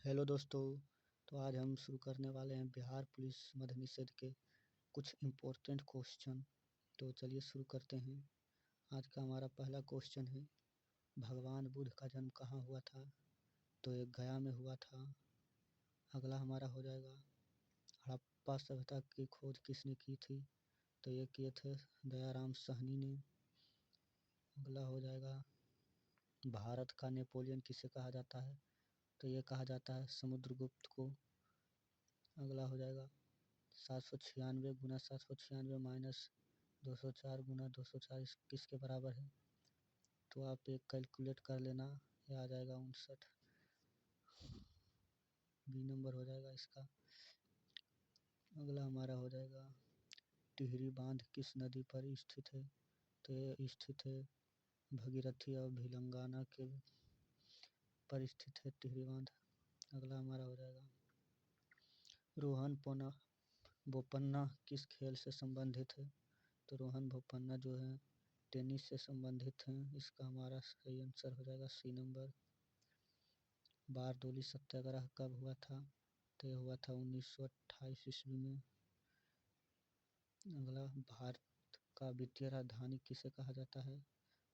Hello दोस्तों। तो आज हम शुरू करने वाले हैं बिहार पुलिस मद्य निषेध के कुछ इम्पोर्टेंट क्वेश्चन। तो चलिए शुरू करते हैं। आज का हमारा पहला क्वेश्चन है, भगवान बुद्ध का जन्म कहाँ हुआ था? तो ये गया में हुआ था। अगला हमारा हो जाएगा, हड़प्पा सभ्यता की खोज किसने की थी? तो ये किए थे दयाराम साहनी ने। अगला हो जाएगा, भारत का नेपोलियन किसे कहा जाता है? तो ये कहा जाता है समुद्रगुप्त को। अगला हो जाएगा, 796 गुना 796 माइनस 204 गुना 204 किसके बराबर है? तो आप एक कैलकुलेट कर लेना, ये आ जाएगा 59। बी नंबर हो जाएगा इसका। अगला हमारा हो जाएगा, टिहरी बांध किस नदी पर स्थित है? तो ये स्थित है भगीरथी और भिलंगाना के पर स्थित है टिहरी बांध। अगला हमारा हो जाएगा, रोहन बोपन्ना किस खेल से संबंधित है? तो रोहन बोपन्ना जो है टेनिस से संबंधित हैं। इसका हमारा सही आंसर हो जाएगा सी नंबर। बारदोली सत्याग्रह कब हुआ था? तो यह हुआ था 1928 ईस्वी में। अगला, भारत का वित्तीय राजधानी किसे कहा जाता है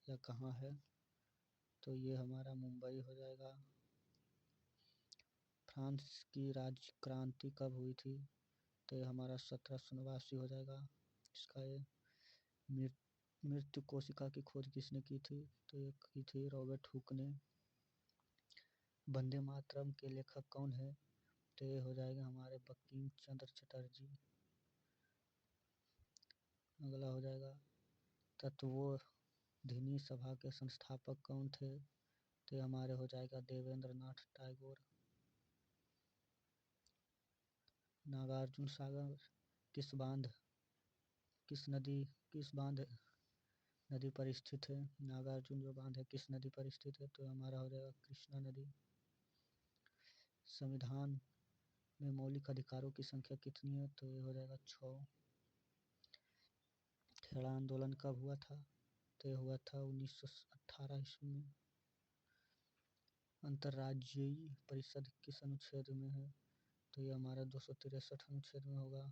या कहाँ है? तो ये हमारा मुंबई हो जाएगा। फ्रांस की राजक्रांति कब हुई थी? तो ये हमारा 1789 हो जाएगा। इसका ये मृत्यु कोशिका की खोज किसने की थी? तो ये की थी रॉबर्ट हुक ने। वंदे मातरम के लेखक कौन है? तो ये हो जाएगा हमारे बंकिम चंद्र चटर्जी। अगला हो जाएगा, तत्वोधिनी सभा के संस्थापक कौन थे? तो ये हमारे हो जाएगा देवेंद्र नाथ टैगोर। नागार्जुन सागर किस बांध नदी पर स्थित है? नागार्जुन जो बांध है किस नदी पर स्थित है? तो हमारा हो जाएगा कृष्णा नदी। संविधान में मौलिक अधिकारों की संख्या कितनी है? तो ये हो जाएगा 6। खेड़ा आंदोलन कब हुआ था? तो ये हुआ था 1918 ईस्वी में। अंतर्राज्यीय परिषद किस अनुच्छेद में है? तो ये हमारा 263 अनुच्छेद में होगा।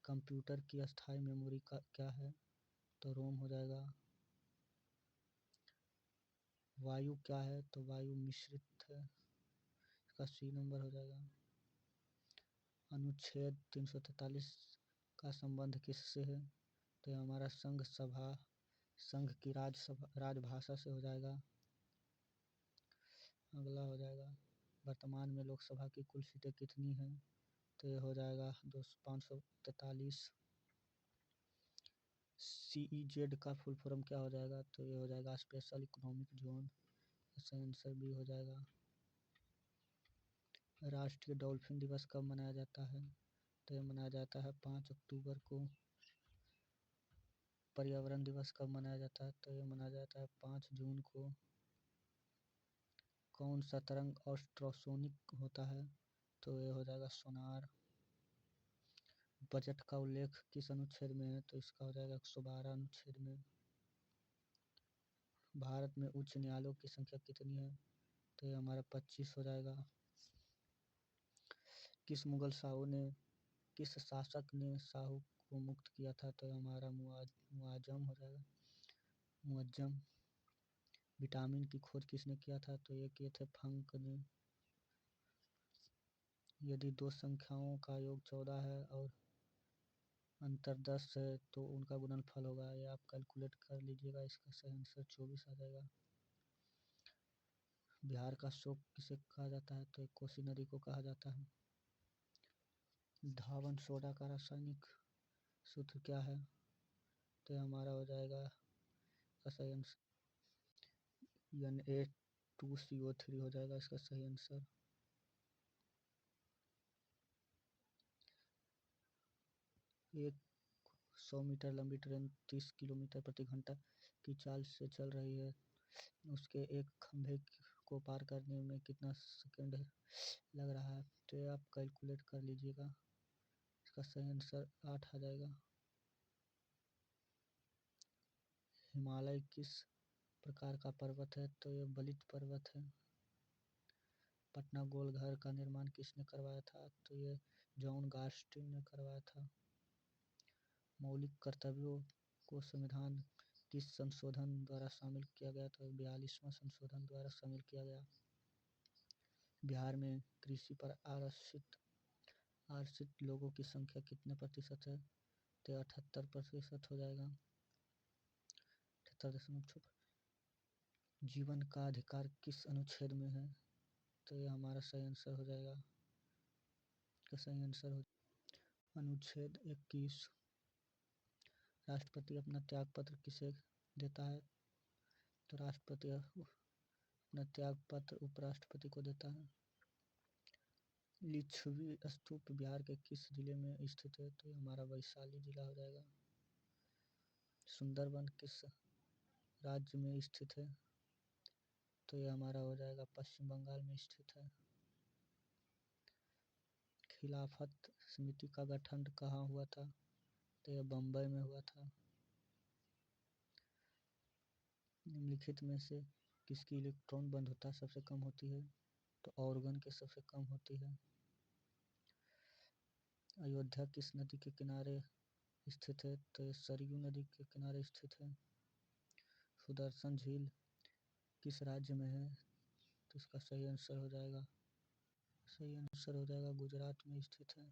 कंप्यूटर की अस्थायी मेमोरी का क्या है? तो रोम हो जाएगा। वायु क्या है? तो वायु मिश्रित है। इसका सी नंबर हो जाएगा। अनुच्छेद 343 का संबंध किससे है? तो ये हमारा संघ की राजभाषा से हो जाएगा। अगला हो जाएगा, वर्तमान में लोकसभा की कुल सीटें कितनी हैं? तो ये हो जाएगा 543। CEZ का फुल फॉर्म क्या हो जाएगा? तो ये हो जाएगा स्पेशल इकोनॉमिक जोन। इसका आंसर भी हो जाएगा। राष्ट्रीय डॉल्फिन दिवस कब मनाया जाता है? तो ये मनाया जाता है 5 अक्टूबर को। पर्यावरण दिवस कब मनाया जाता है? तो ये मनाया जाता है 5 जून को। कौन सा तरंग अल्ट्रासोनिक होता है? तो ये हो जाएगा सोनार। बजट का उल्लेख किस अनुच्छेद में है? तो इसका हो जाएगा 112 अनुच्छेद में। भारत में उच्च न्यायालयों की संख्या कितनी है? तो ये हमारा 25 हो जाएगा। किस शासक ने साहू को मुक्त किया था? तो हमारा मुआजम हो जाएगा, मुअज्जम। विटामिन की खोज किसने किया था? तो ये किए थे फंक ने। यदि दो संख्याओं का योग 14 है और अंतर 10 है तो उनका गुणनफल होगा। ये आप कैलकुलेट कर लीजिएगा। इसका सही आंसर 24 आ जाएगा। बिहार का शोक किसे कहा जाता है? तो कोसी नदी को कहा जाता है। धावन सोडा का रासायनिक सूत्र क्या है? तो हमारा हो जाएगा इसका सही आंसर Na2CO3 हो जाएगा इसका सही आंसर। एक 100 मीटर लंबी ट्रेन 30 किलोमीटर प्रति घंटा की चाल से चल रही है। उसके एक खंभे को पार करने में कितना सेकंड लग रहा है? तो ये आप कैलकुलेट कर लीजिएगा। इसका सही आंसर 8 आ जाएगा। हिमालय किस प्रकार का पर्वत है? तो ये बलित पर्वत है। पटना गोल घर का निर्माण किसने करवाया था? तो ये जॉन गार्स्टिन ने करवाया था। मौलिक कर्तव्यों को संविधान किस संशोधन द्वारा शामिल किया गया? तो 42वां संशोधन द्वारा शामिल किया गया। बिहार में कृषि पर आश्रित लोगों की संख्या कितने प्रतिशत है? तो 78% हो जाएगा। 78.6। जीवन का अधिकार किस अनुच्छेद में है? तो ये हमारा सही आंसर हो जाएगा। सही आंसर हो अनुच्छेद 21। राष्ट्रपति अपना त्यागपत्र किसे देता है? तो राष्ट्रपति अपना त्यागपत्र उपराष्ट्रपति को देता है। लिच्छवी स्तूप बिहार के किस जिले में स्थित है? तो ये हमारा वैशाली जिला हो जाएगा। सुंदरबन किस राज्य में स्थित है? तो ये हमारा हो जाएगा पश्चिम बंगाल में स्थित है। खिलाफत समिति का गठन कहाँ हुआ था? तो यह बम्बई में हुआ था। निम्नलिखित में से किसकी इलेक्ट्रॉन बंधुता सबसे कम होती है? तो ऑर्गन की सबसे कम होती है। अयोध्या किस नदी के किनारे स्थित है? तो ये सरयू नदी के किनारे स्थित है। सुदर्शन झील किस राज्य में है? तो इसका सही आंसर हो जाएगा गुजरात में स्थित है।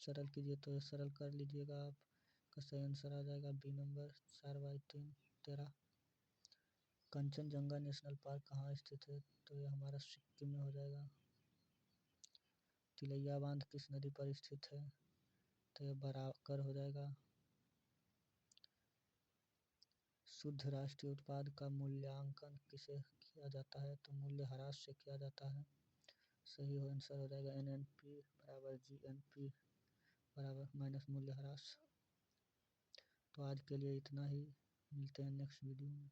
सरल कीजिए तो सरल कर लीजिएगा आप का सही आंसर आ जाएगा B number 4/3 13। Kanchenjunga national park कहाँ स्थित है? तो ये हमारा सिक्किम में हो जाएगा। तिलैया बांध किस नदी पर स्थित है? तो ये बराकर हो जाएगा। शुद्ध राष्ट्रीय उत्पाद का मूल्यांकन किसे किया जाता है? तो मूल्यह्रास से किया जाता है। सही आंसर हो जाएगा NNP बराबर GNP बराबर माइनस मूल्यह्रास। तो आज के लिए इतना ही, मिलते हैं नेक्स्ट वीडियो में।